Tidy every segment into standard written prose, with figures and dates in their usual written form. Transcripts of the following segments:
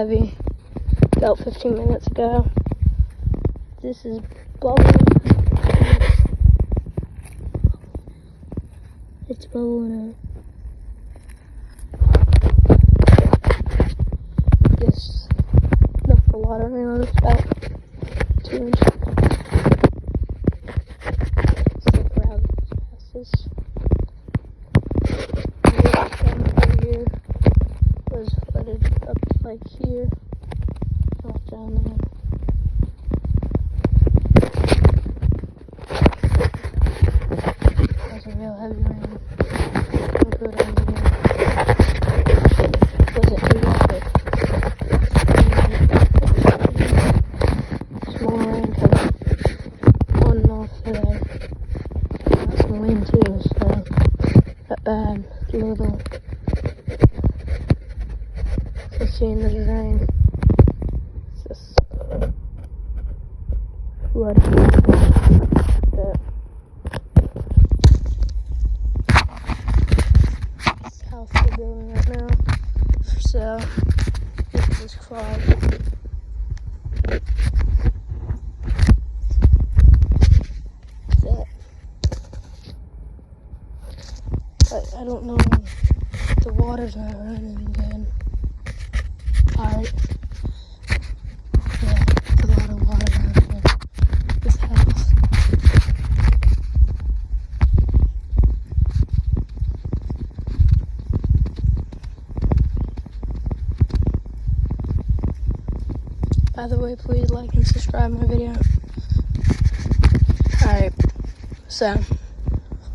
heavy about 15 minutes ago. This is bubbling. It's bubbling out. Just dumped the water in. It's about 2 inches. Stick around passes. Over here was flooded up like here. Not down there. That's a real heavy rain. I'll go down here. Wasn't too bad. Small rain coming on and off today. Got some wind too, so not bad. It's a little. So seeing this rain. It's just flooding. House we're building right now for sale. Look at this cloud. That. I don't know. The water's not running good. Alright. Yeah, it's a lot of water around here. This house. By the way, please like and subscribe my video. Alright, so,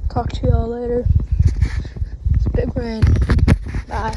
talk to y'all later. It's big rain. Bye.